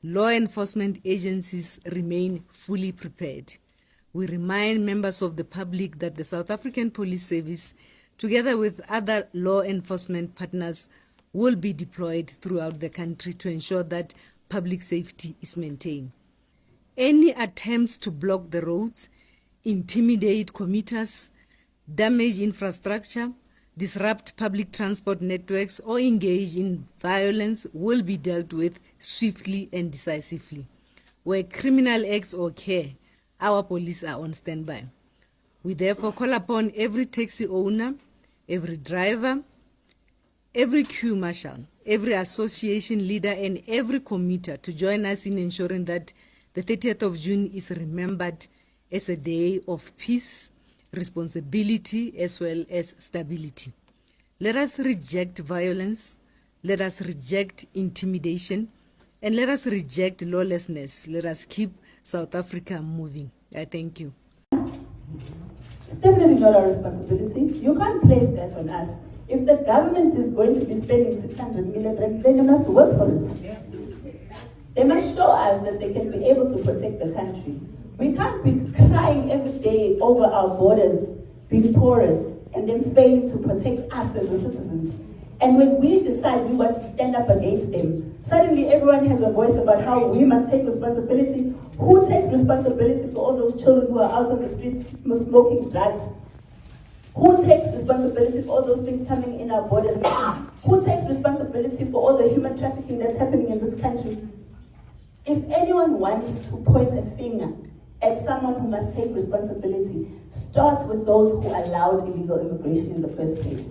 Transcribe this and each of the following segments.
law enforcement agencies remain fully prepared. We remind members of the public that the South African Police Service, together with other law enforcement partners, will be deployed throughout the country to ensure that public safety is maintained. Any attempts to block the roads, intimidate commuters, damage infrastructure, disrupt public transport networks, or engage in violence will be dealt with swiftly and decisively. Where criminal acts occur, our police are on standby. We therefore call upon every taxi owner, every driver, every queue marshal, every association leader, and every commuter to join us in ensuring that the 30th of June is remembered as a day of peace, responsibility, as well as stability. Let us reject violence, let us reject intimidation, and let us reject lawlessness. Let us keep South Africa moving. I thank you. It's definitely not our responsibility. You can't place that on us. If the government is going to be spending 600 million, then they must work for it. They must show us that they can be able to protect the country. We can't be crying every day over our borders being porous and then failing to protect us as the citizens. And when we decide we want to stand up against them, suddenly everyone has a voice about how we must take responsibility. Who takes responsibility for all those children who are out on the streets smoking drugs? Who takes responsibility for all those things coming in our borders? Who takes responsibility for all the human trafficking that's happening in this country? If anyone wants to point a finger at someone who must take responsibility, start with those who allowed illegal immigration in the first place.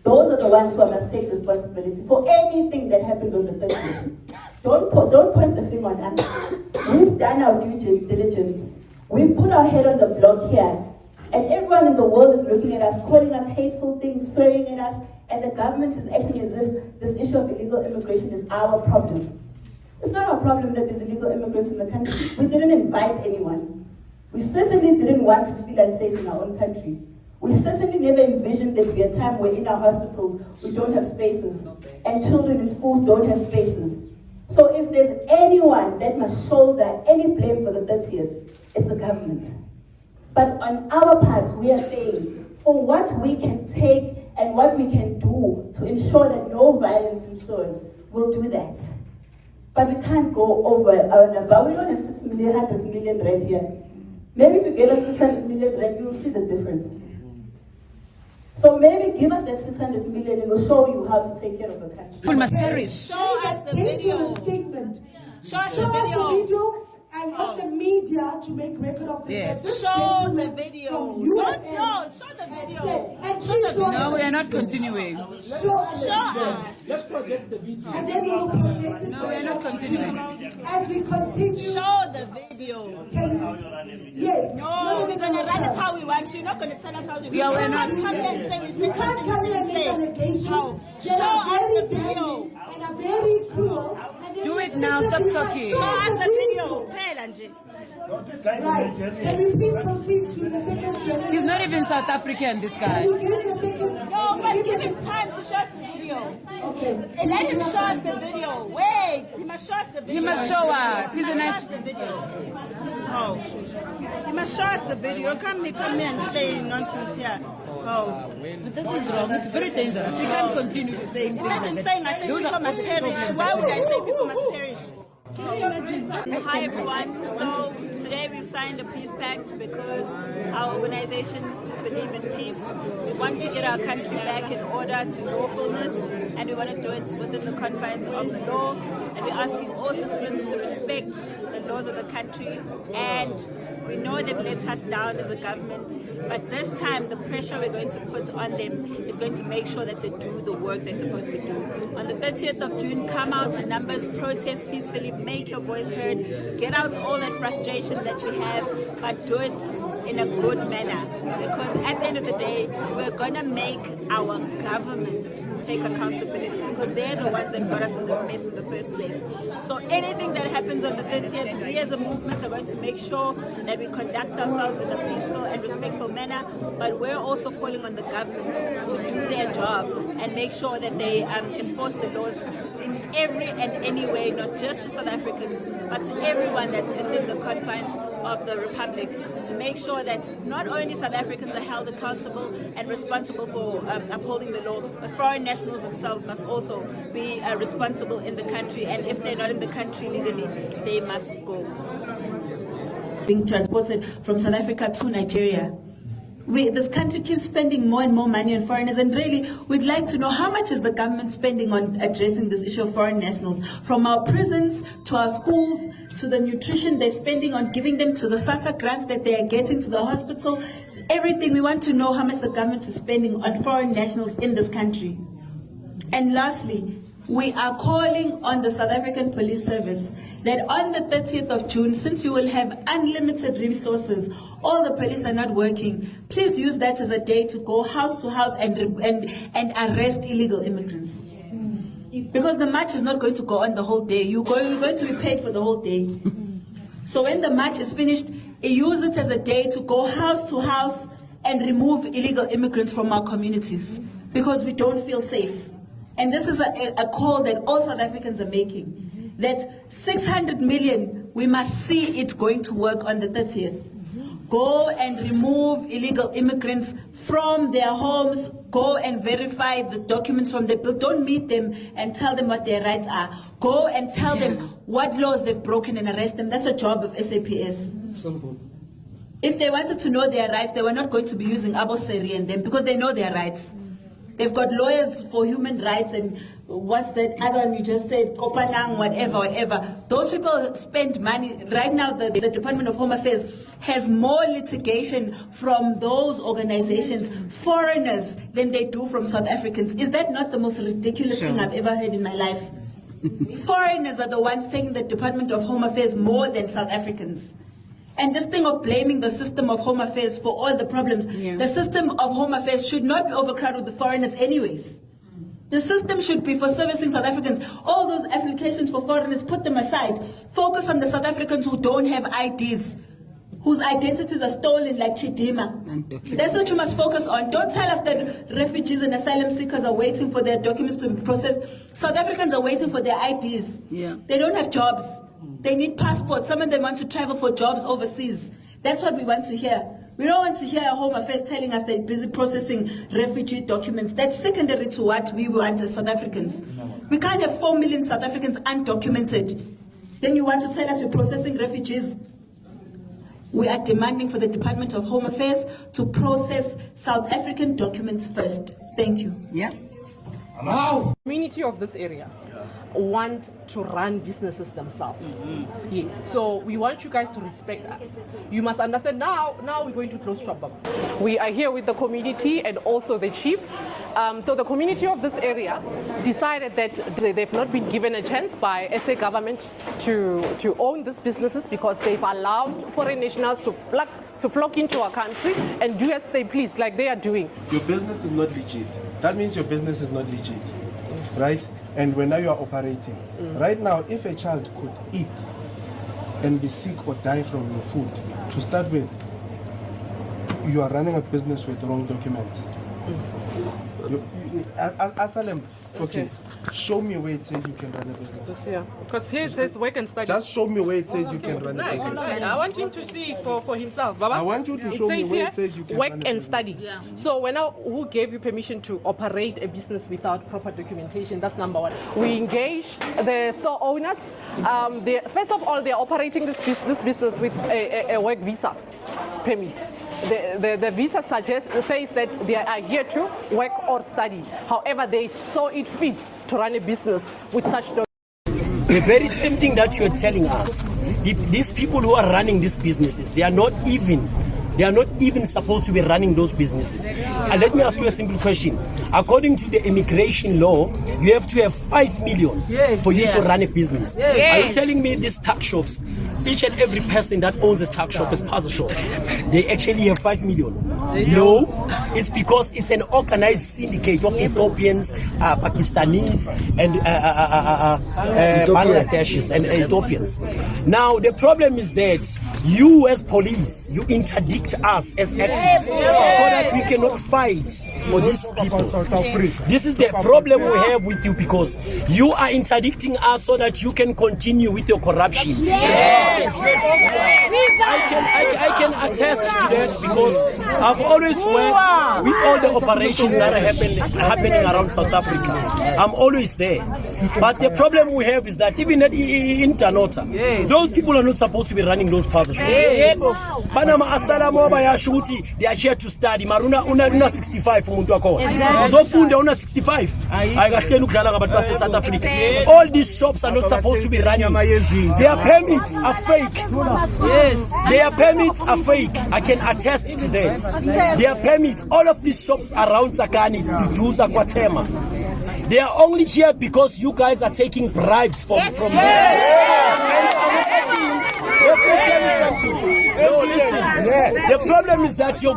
Those are the ones who must take responsibility for anything that happens on the 30th. Don't point the finger on us. We've done our due diligence. We've put our head on the block here. And everyone in the world is looking at us, calling us hateful things, swearing at us, and the government is acting as if this issue of illegal immigration is our problem. It's not our problem that there's illegal immigrants in the country. We didn't invite anyone. We certainly didn't want to feel unsafe in our own country. We certainly never envisioned there'd be a time where in our hospitals we don't have spaces and children in schools don't have spaces. So if there's anyone that must shoulder any blame for the 30th, it's the government. But on our part, we are saying, for what we can take and what we can do to ensure that no violence ensures, we'll do that. But we can't go over our number. We don't have 100 million rand here. Maybe if you give us 600 million rand, you'll see the difference. So maybe give us that 600 million and we'll show you how to take care of the country. We must perish. Show us the video. Statement. Show us the video. I want the media to make record of this. Yes. Show the video. No, show the video. No, we are not continuing. Show us. Let's project the video. And then we will project it. No, we are not continuing. As we continue. Show the video. Yes. No, we're going to run it how we want to. You're not going to tell us how to do it. Yeah, we're not coming and say we said can't come here and make allegations. No. Show us the very video. And are very cruel. Do it now. Stop talking. Show us the video. Right. Can we please proceed to the second hearing? He's not even South African, this guy. Can you give the second? No, but give him time to show us the video. Okay. And let him show us the video. Wait, he must show us the video. He must show us. He's an the video. Oh. He must show us the video. You can't come here and say nonsense here. Oh. But this is wrong. It's very dangerous. He can't continue saying things like that. I say people must perish. Why would I say people must perish? Can you imagine? Hi everyone. So today we've signed a peace pact because our organizations believe in peace. We want to get our country back in order to lawfulness, and we want to do it within the confines of the law. And we're asking all citizens to respect the laws of the country. And we know they've let us down as a government, but this time the pressure we're going to put on them is going to make sure that they do the work they're supposed to do. On the 30th of June, come out in numbers, protest peacefully, make your voice heard, get out all that frustration that you have, but do it in a good manner. Because at the end of the day, we're going to make our government take accountability because they're the ones that got us in this mess in the first place. So anything that happens on the 30th, we as a movement are going to make sure that we conduct ourselves in a peaceful and respectful manner, but we're also calling on the government to do their job and make sure that they enforce the laws every and any way, not just to South Africans, but to everyone that's within the confines of the Republic, to make sure that not only South Africans are held accountable and responsible for upholding the law, but foreign nationals themselves must also be responsible in the country, and if they're not in the country legally, they must go. Being transported from South Africa to Nigeria. This country keeps spending more and more money on foreigners, and really, we'd like to know how much is the government spending on addressing this issue of foreign nationals, from our prisons to our schools to the nutrition they're spending on giving them, to the SASA grants that they are getting, to the hospital, everything. We want to know how much the government is spending on foreign nationals in this country. And lastly, we are calling on the South African Police Service that on the 30th of June, since you will have unlimited resources, all the police are not working, please use that as a day to go house to house and arrest illegal immigrants. Because the march is not going to go on the whole day. You're going to be paid for the whole day. So when the march is finished, use it as a day to go house to house and remove illegal immigrants from our communities, because we don't feel safe. And this is a call that all South Africans are making, that 600 million, we must see it going to work on the 30th. Go and remove illegal immigrants from their homes. Go and verify the documents from the bill. Don't meet them and tell them what their rights are. Go and tell them what laws they've broken and arrest them. That's a job of SAPS. Simple. If they wanted to know their rights, they were not going to be using Aboseri and them, because they know their rights. They've got lawyers for human rights, and what's that other one you just said, Kopanang, whatever. Those people spend money. Right now, the Department of Home Affairs has more litigation from those organizations, foreigners, than they do from South Africans. Is that not the most ridiculous thing I've ever heard in my life? Foreigners are the ones taking the Department of Home Affairs more than South Africans. And this thing of blaming the system of Home Affairs for all the problems, the system of Home Affairs should not be overcrowded with foreigners anyways. The system should be for servicing South Africans. All those applications for foreigners, put them aside. Focus on the South Africans who don't have IDs, whose identities are stolen like Chidima. That's what you must focus on. Don't tell us that refugees and asylum seekers are waiting for their documents to be processed. South Africans are waiting for their IDs. They don't have jobs. They need passports. Some of them want to travel for jobs overseas. That's what we want to hear. We don't want to hear Home Affairs telling us they're busy processing refugee documents. That's secondary to what we want as South Africans. We can't have 4 million South Africans undocumented. Then you want to tell us you're processing refugees. We are demanding for the Department of Home Affairs to process South African documents first. Thank you. The community of this area want to run businesses themselves. Yes, so we want you guys to respect us. You must understand now we're going to close shop. We are here with the community and also the chief. So the community of this area decided that they've not been given a chance by SA government to own these businesses, because they've allowed foreign nationals to flock into our country and do as they please, like they are doing. Your business is not legit. That means your business is not legit, right? And when now you are operating, right now, if a child could eat and be sick or die from your food, to start with, you are running a business with wrong documents. Asalem, okay, show me where it says you can run a business. Yeah, because here it says work and study. Just show me where it says you can run a business. I want him to see for himself. Baba, I want you to show me where it says you can work run a and business. study. So who gave you permission to operate a business without proper documentation? That's number one. We engaged the store owners. First of all, they're operating this business with a work visa permit. The visa says that they are here to work or study. However, they saw it fit to run a business with such documents. The very same thing that you're telling us, these people who are running these businesses, they are not even supposed to be running those businesses. And let me ask you a simple question. According to the immigration law, you have to have 5 million for you to run a business. Are you telling me these tuck shops, each and every person that owns a tuck shop, a spaza shop, they actually have 5 million? No, it's because it's an organized syndicate of Ethiopians, Pakistanis, and Bangladeshis and Ethiopians. Now, the problem is that you as police, you interdict us as activists so that we cannot fight for these people. This is the problem we have with you, because you are interdicting us so that you can continue with your corruption. Yes. I can attest to that, because I've always worked with all the operations that are happening around South Africa. I'm always there. But the problem we have is that even in Tanota, those people are not supposed to be running those parts. They are here to study. Maruna una 65 umuntu wakho. Uzofunda una 65. Ayikahleli ukudlala ngabantu base South Africa. All these shops are not supposed to be running. Their permits are fake. Yes. Their permits are fake. I can attest to that. Their permits, all of these shops around Sakani, Duduza, Kwatema, they are only here because you guys are taking bribes from them. Let me tell you something. No, listen. The problem is that your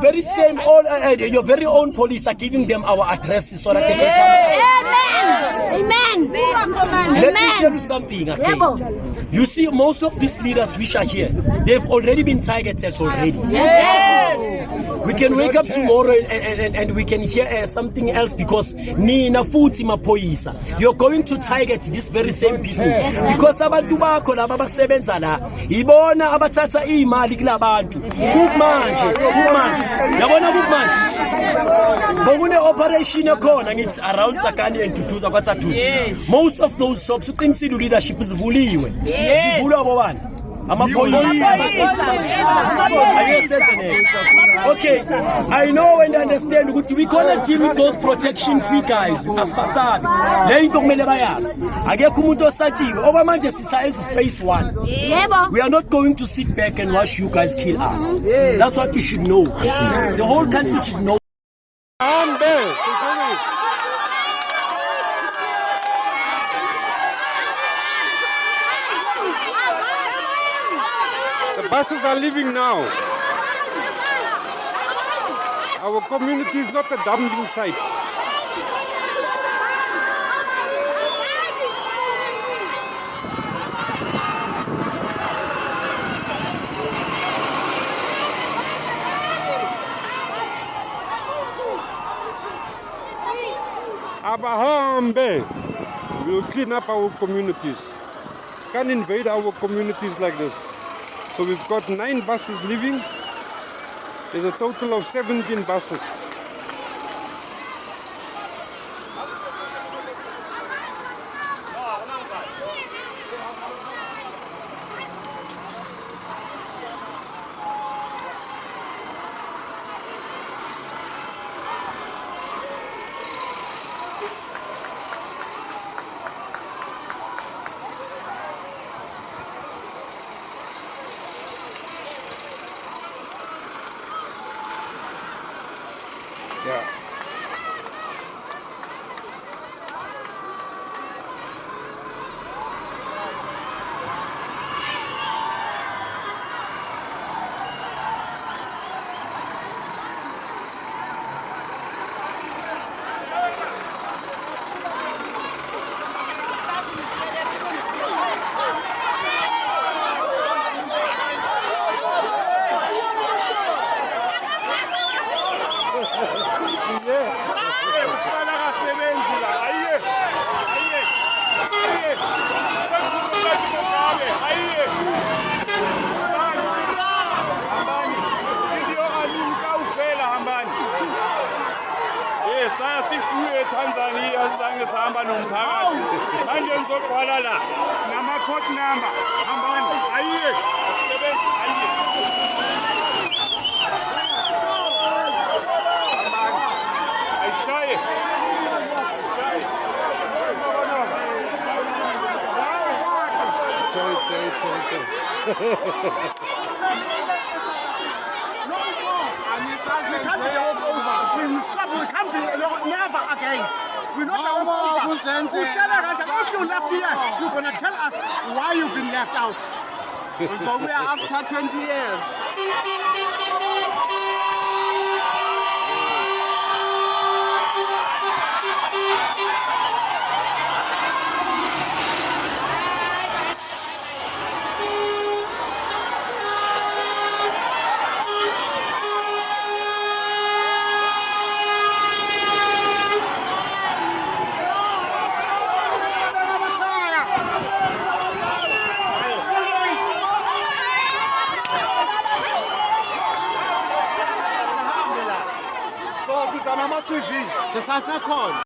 very own police are giving them our addresses so that they can come. Amen. Let me tell you something, okay? You see, most of these leaders which are here, they've already been targeted already. Yes. We can wake up tomorrow and we can hear something else, because Nina Futi Mapoisa, you're going to target these very same people. Because abantu bakho laba basebenza la, ibona abathatha imali kulabantu. Kumanje. Yabona kumanje. Bongune operation ekhona ngithi around Sakani and Tutuza kwaTatuza. Most of those shops uqinisile leadership zivuliwe. Zivulwa bobani? Okay, I know and understand that we cannot deal with those protection fee guys as Fasabi. Phase 1. We are not going to sit back and watch you guys kill us. That's what you should know. The whole country should know. Buses are leaving now. Our community is not a dumping site. Abahambe will clean up our communities. Can't invade our communities like this. So we've got 9 buses leaving. There's a total of 17 buses. Yeah. Tanzania sange sahamba nomphakathi manje ngizogqwala la sinama code number hambani ayiye asisebenzi ayiye hambani ayishaye We can't be walk over. We stop. We can't be never again. We're not over. If you left here, you're gonna tell us why you've been left out. So we are after 20 years. sizana ama-CV. Sisasekhona.